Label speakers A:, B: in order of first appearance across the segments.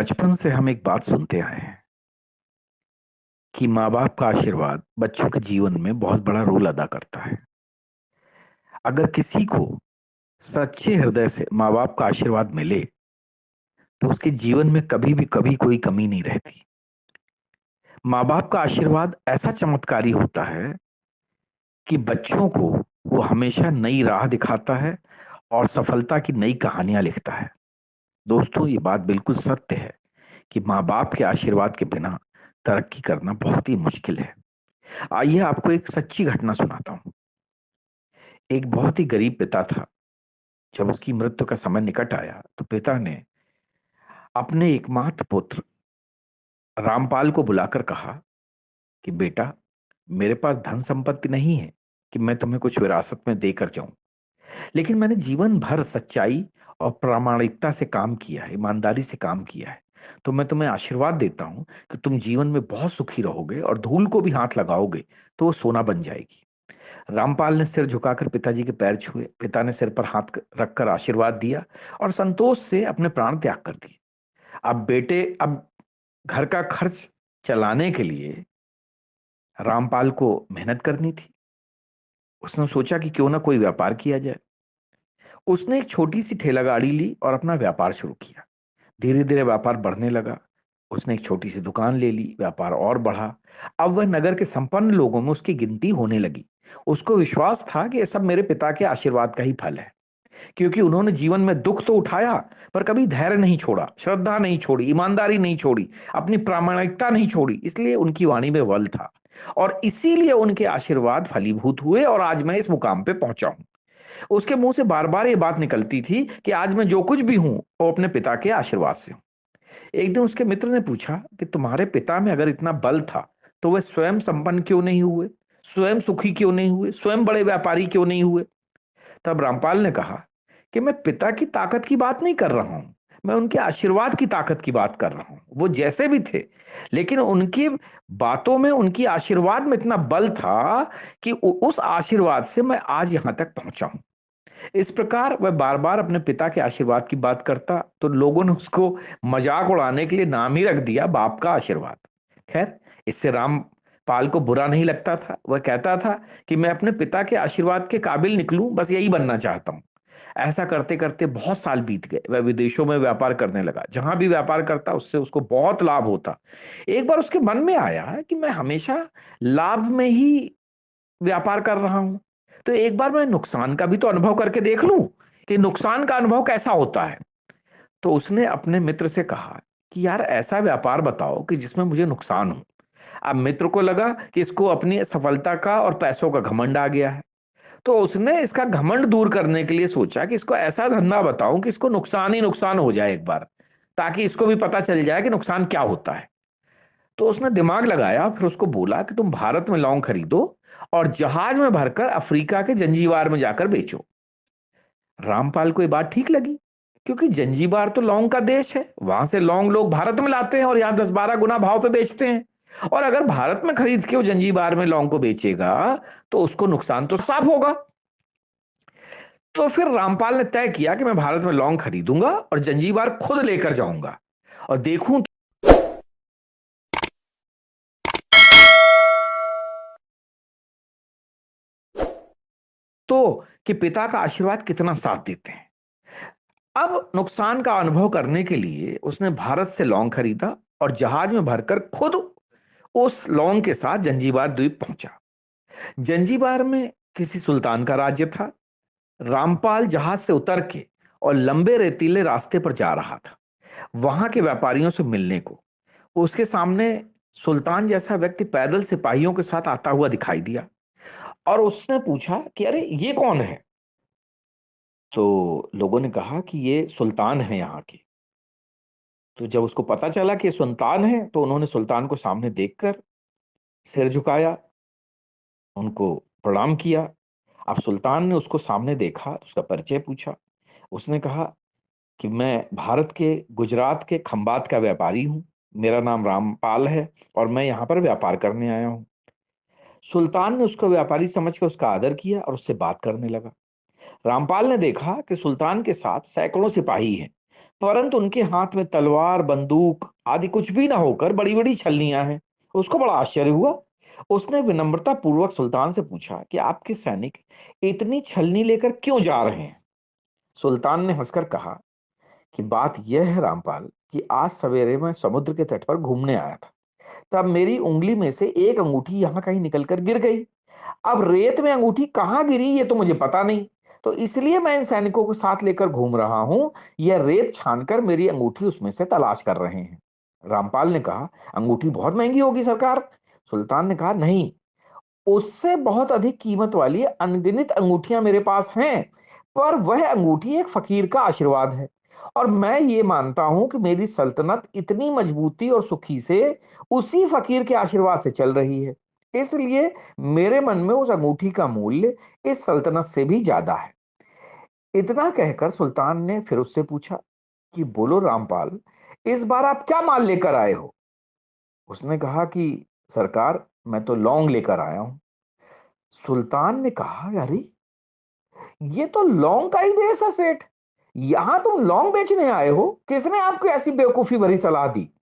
A: बचपन से हम एक बात सुनते आए हैं कि माँ बाप का आशीर्वाद बच्चों के जीवन में बहुत बड़ा रोल अदा करता है। अगर किसी को सच्चे हृदय से माँ बाप का आशीर्वाद मिले तो उसके जीवन में कभी कोई कमी नहीं रहती। माँ बाप का आशीर्वाद ऐसा चमत्कारी होता है कि बच्चों को वो हमेशा नई राह दिखाता है और सफलता की नई कहानियां लिखता है। दोस्तों, ये बात बिल्कुल सत्य है कि माँ बाप के आशीर्वाद के बिना तरक्की करना बहुत ही मुश्किल है। आइए आपको एक सच्ची घटना सुनाता हूँ। एक बहुत ही गरीब पिता था। जब उसकी मृत्यु का समय निकट आया तो पिता ने अपने एकमात्र पुत्र रामपाल को बुलाकर कहा कि बेटा, मेरे पास धन संपत्ति नहीं है कि मैं तुम्हें कुछ विरासत में देकर जाऊं, लेकिन मैंने जीवन भर सच्चाई और प्रामाणिकता से काम किया है, ईमानदारी से काम किया है। तो मैं तुम्हें आशीर्वाद देता हूं कि तुम जीवन में बहुत सुखी रहोगे और धूल को भी हाथ लगाओगे तो वो सोना बन जाएगी। रामपाल ने सिर झुकाकर पिताजी के पैर छुए। पिता ने सिर पर हाथ रखकर आशीर्वाद दिया और संतोष से अपने प्राण त्याग कर दिए। अब बेटे, अब घर का खर्च चलाने के लिए रामपाल को मेहनत करनी थी। उसने सोचा कि क्यों ना कोई व्यापार किया जाए। उसने एक छोटी सी ठेला गाड़ी ली और अपना व्यापार शुरू किया। धीरे धीरे व्यापार बढ़ने लगा। उसने एक छोटी सी दुकान ले ली, व्यापार और बढ़ा। अब वह नगर के संपन्न लोगों में उसकी गिनती होने लगी। उसको विश्वास था कि यह सब मेरे पिता के आशीर्वाद का ही फल है, क्योंकि उन्होंने जीवन में दुख तो उठाया पर कभी धैर्य नहीं छोड़ा, श्रद्धा नहीं छोड़ी, ईमानदारी नहीं छोड़ी, अपनी प्रामाणिकता नहीं छोड़ी। इसलिए उनकी वाणी में बल था और इसीलिए उनके आशीर्वाद फलीभूत हुए और आज मैं इस मुकाम पे पहुंचा हूं। उसके मुंह से बार बार ये बात निकलती थी कि आज मैं जो कुछ भी हूं वो अपने पिता के आशीर्वाद से हूं। एक दिन उसके मित्र ने पूछा कि तुम्हारे पिता में अगर इतना बल था तो वह स्वयं संपन्न क्यों नहीं हुए, स्वयं सुखी क्यों नहीं हुए, स्वयं बड़े व्यापारी क्यों नहीं हुए? तब रामपाल ने कहा कि मैं पिता की ताकत की बात नहीं कर रहा हूं, मैं उनके आशीर्वाद की ताकत की बात कर रहा हूं। वो जैसे भी थे, लेकिन उनकी बातों में, उनकी आशीर्वाद में इतना बल था कि उस आशीर्वाद से मैं आज यहां तक पहुंचा हूं। इस प्रकार वह बार बार अपने पिता के आशीर्वाद की बात करता तो लोगों ने उसको मजाक उड़ाने के लिए नाम ही रख दिया बाप का आशीर्वाद। खैर, इससे रामपाल को बुरा नहीं लगता था। वह कहता था कि मैं अपने पिता के आशीर्वाद के काबिल निकलूं, बस यही बनना चाहता हूं। ऐसा करते करते बहुत साल बीत गए। वह विदेशों में व्यापार करने लगा। जहां भी व्यापार करता उससे उसको बहुत लाभ होता। एक बार उसके मन में आया कि मैं हमेशा लाभ में ही व्यापार कर रहा हूं, तो एक बार मैं नुकसान का भी तो अनुभव करके देख लूं कि नुकसान का अनुभव कैसा होता है। तो उसने अपने मित्र से कहा कि यार, ऐसा व्यापार बताओ कि जिसमें मुझे नुकसान हो। अब मित्र को लगा कि इसको अपनी सफलता का और पैसों का घमंड आ गया है। तो उसने इसका घमंड दूर करने के लिए सोचा कि इसको ऐसा धंधा बताऊं कि इसको नुकसान ही नुकसान हो जाए एक बार, ताकि इसको भी पता चल जाए कि नुकसान क्या होता है। तो उसने दिमाग लगाया, फिर उसको बोला कि तुम भारत में लौंग खरीदो और जहाज में भरकर अफ्रीका के जंजीबार में जाकर बेचो। रामपाल को ये बात ठीक लगी, क्योंकि जंजीबार तो लौंग का देश है। वहां से लौंग लोग भारत में लाते हैं और यहाँ 10-12 गुना भाव पे बेचते हैं। और अगर भारत में खरीद के वो जंजीबार में लौंग को बेचेगा तो उसको नुकसान तो साफ होगा। तो फिर रामपाल ने तय किया कि मैं भारत में लौंग खरीदूंगा और जंजीबार खुद लेकर जाऊंगा और देखूं तो कि पिता का आशीर्वाद कितना साथ देते हैं। अब नुकसान का अनुभव करने के लिए उसने भारत से लौंग खरीदा और जहाज में भरकर खुद उस लौंग के साथ जंजीबार द्वीप पहुंचा। जंजीबार में किसी सुल्तान का राज्य था। रामपाल जहाज से उतर के और लंबे रेतीले रास्ते पर जा रहा था वहां के व्यापारियों से मिलने को। उसके सामने सुल्तान जैसा व्यक्ति पैदल सिपाहियों के साथ आता हुआ दिखाई दिया और उसने पूछा कि अरे, ये कौन है? तो लोगों ने कहा कि ये सुल्तान है यहाँ के। तो जब उसको पता चला कि ये सुल्तान है तो उन्होंने सुल्तान को सामने देखकर सिर झुकाया, उनको प्रणाम किया। अब सुल्तान ने उसको सामने देखा, उसका परिचय पूछा। उसने कहा कि मैं भारत के गुजरात के खंबात का व्यापारी हूँ, मेरा नाम रामपाल है और मैं यहाँ पर व्यापार करने आया हूँ। सुल्तान ने उसको व्यापारी समझ के उसका आदर किया और उससे बात करने लगा। रामपाल ने देखा कि सुल्तान के साथ सैकड़ों सिपाही हैं, परंतु उनके हाथ में तलवार, बंदूक आदि कुछ भी ना होकर बड़ी-बड़ी छलनियां हैं। उसको बड़ा आश्चर्य हुआ। उसने विनम्रता पूर्वक सुल्तान से पूछा कि आपके सैनिक इतनी छलनी लेकर क्यों जा रहे हैं? सुल्तान ने हंसकर कहा कि बात यह है रामपाल कि आज सवेरे मैं समुद्र के तट पर घूमने आया था। तब मेरी उंगली में से एक अंगूठी यहाँ कहीं निकलकर गिर गई। अब रेत में अंगूठी कहाँ गिरी ये तो मुझे पता नहीं। तो इसलिए मैं इन सैनिकों को साथ लेकर घूम रहा हूं। यह रेत छानकर मेरी अंगूठी उसमें से तलाश कर रहे हैं। रामपाल ने कहा, अंगूठी बहुत महंगी होगी सरकार। सुल्तान ने कहा, नहीं, उससे बहुत अधिक कीमत वाली अनगिनत अंगूठियां मेरे पास हैं, पर वह अंगूठी एक फकीर का आशीर्वाद है। और मैं ये मानता हूं कि मेरी सल्तनत इतनी मजबूती और सुखी से उसी फकीर के आशीर्वाद से चल रही है। इसलिए मेरे मन में उस अंगूठी का मूल्य इस सल्तनत से भी ज्यादा है। इतना कहकर सुल्तान ने फिर उससे पूछा कि बोलो रामपाल, इस बार आप क्या माल लेकर आए हो? उसने कहा कि सरकार, मैं तो लौंग लेकर आया हूं। सुल्तान ने कहा, अरे ये तो लौंग का ही देश है सेठ। यहां तुम लौंग बेचने आए हो? किसने आपको ऐसी बेवकूफी भरी सलाह दी?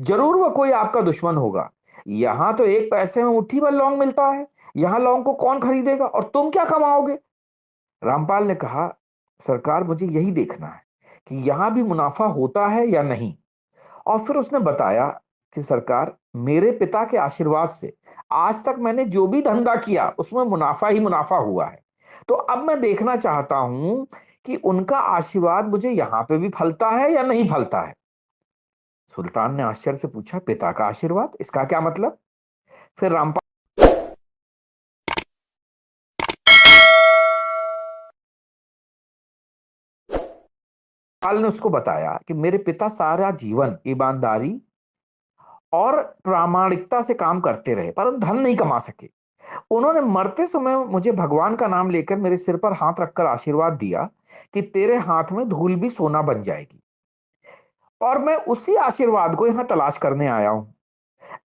A: जरूर वो कोई आपका दुश्मन होगा। यहां तो एक पैसे में मुट्ठी भर लौंग मिलता है। यहां लौंग को कौन खरीदेगा और तुम क्या कमाओगे? रामपाल ने कहा, सरकार, मुझे यही देखना है कि यहां भी मुनाफा होता है या नहीं। और फिर उसने बताया कि सरकार, मेरे पिता के आशीर्वाद से आज तक मैंने जो भी धंधा किया उसमें मुनाफा ही मुनाफा हुआ है। तो अब मैं देखना चाहता हूं कि उनका आशीर्वाद मुझे यहां पे भी फलता है या नहीं फलता है। सुल्तान ने आश्चर्य से पूछा, पिता का आशीर्वाद, इसका क्या मतलब? फिर रामपाल ने उसको बताया कि मेरे पिता सारा जीवन ईमानदारी और प्रामाणिकता से काम करते रहे, परंतु धन नहीं कमा सके। उन्होंने मरते समय मुझे भगवान का नाम लेकर मेरे सिर पर हाथ रखकर आशीर्वाद दिया कि तेरे हाथ में धूल भी सोना बन जाएगी। और मैं उसी आशीर्वाद को यहां तलाश करने आया हूं।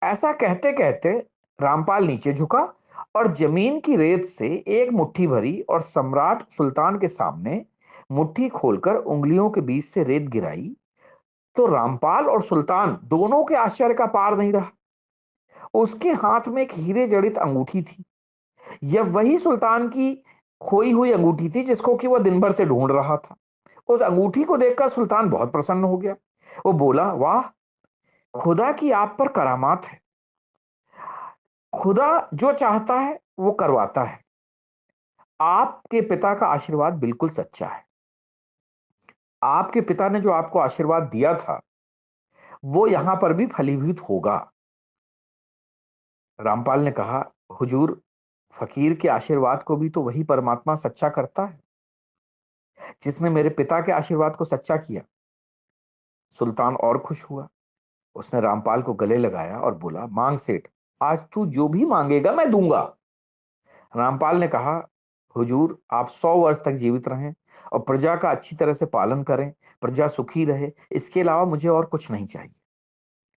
A: ऐसा कहते कहते रामपाल नीचे झुका और जमीन की रेत से एक मुट्ठी भरी और सम्राट सुल्तान के सामने मुट्ठी खोलकर उंगलियों के बीच से रेत गिराई। तो रामपाल और सुल्तान दोनों के आश्चर्य का पार नहीं रहा। उसके हाथ में एक हीरे जड़ित अंगूठी थी। यह वही सुल्तान की खोई हुई अंगूठी थी जिसको कि वह दिन भर से ढूंढ रहा था। उस अंगूठी को देखकर सुल्तान बहुत प्रसन्न हो गया। वो बोला, वाह, खुदा की आप पर करामात है। खुदा जो चाहता है वो करवाता है। आपके पिता का आशीर्वाद बिल्कुल सच्चा है। आपके पिता ने जो आपको आशीर्वाद दिया था वो यहां पर भी फलीभूत होगा। रामपाल ने कहा, हुजूर, फकीर के आशीर्वाद को भी तो वही परमात्मा सच्चा करता है जिसने मेरे पिता के आशीर्वाद को सच्चा किया। सुल्तान और खुश हुआ। उसने रामपाल को गले लगाया और बोला, मांग सेठ, आज तू जो भी मांगेगा मैं दूंगा। रामपाल ने कहा, हुजूर, आप 100 वर्ष तक जीवित रहें और प्रजा का अच्छी तरह से पालन करें, प्रजा सुखी रहे, इसके अलावा मुझे और कुछ नहीं चाहिए।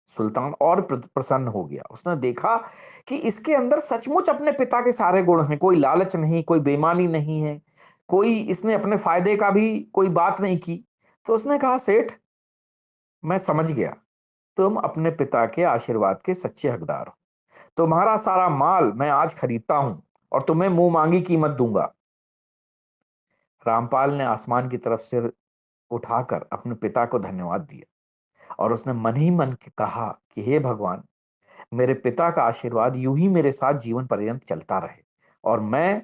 A: सुल्तान और प्रसन्न हो गया। उसने देखा कि इसके अंदर सचमुच अपने पिता के सारे गुण हैं। कोई लालच नहीं, कोई बेईमानी नहीं है, कोई इसने अपने फायदे का भी कोई बात नहीं की। तो उसने कहा, सेठ, मैं समझ गया, तुम अपने पिता के आशीर्वाद के सच्चे हकदार हो। तुम्हारा सारा माल मैं आज खरीदता हूं और तुम्हें मुंह मांगी कीमत दूंगा। रामपाल ने आसमान की तरफ सिर उठाकर अपने पिता को धन्यवाद दिया और उसने मन ही मन कहा कि हे भगवान, मेरे पिता का आशीर्वाद यूं ही मेरे साथ जीवन पर्यंत चलता रहे और मैं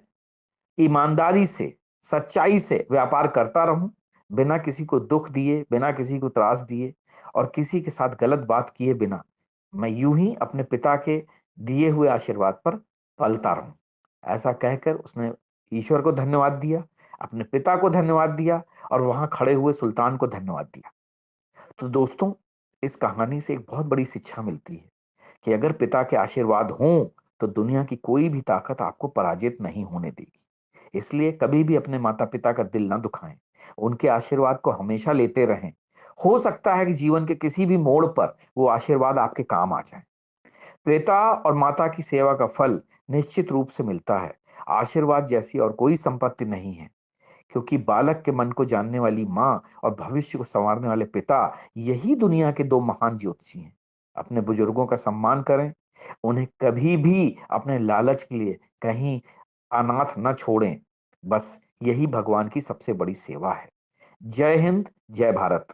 A: ईमानदारी से, सच्चाई से व्यापार करता रहूं, बिना किसी को दुख दिए, बिना किसी को त्रास दिए और किसी के साथ गलत बात किए बिना मैं यूं ही अपने पिता के दिए हुए आशीर्वाद पर पलता रहूं। ऐसा कहकर उसने ईश्वर को धन्यवाद दिया, अपने पिता को धन्यवाद दिया और वहां खड़े हुए सुल्तान को धन्यवाद दिया। तो दोस्तों, इस कहानी से एक बहुत बड़ी शिक्षा मिलती है कि अगर पिता के आशीर्वाद हों तो दुनिया की कोई भी ताकत आपको पराजित नहीं होने देगी। इसलिए कभी भी अपने माता पिता का दिल ना दुखाएं, उनके आशीर्वाद को हमेशा लेते रहें। हो सकता है कि जीवन के किसी भी मोड़ पर वो आशीर्वाद आपके काम आ जाए। पिता और माता की सेवा का फल निश्चित रूप से मिलता है। आशीर्वाद जैसी और कोई संपत्ति नहीं है, क्योंकि बालक के मन को जानने वाली माँ और भविष्य को संवारने वाले पिता, यही दुनिया के दो महान ज्योतिषी हैं। अपने बुजुर्गों का सम्मान करें, उन्हें कभी भी अपने लालच के लिए कहीं अनाथ न छोड़ें। बस यही भगवान की सबसे बड़ी सेवा है। जय हिंद, जय भारत।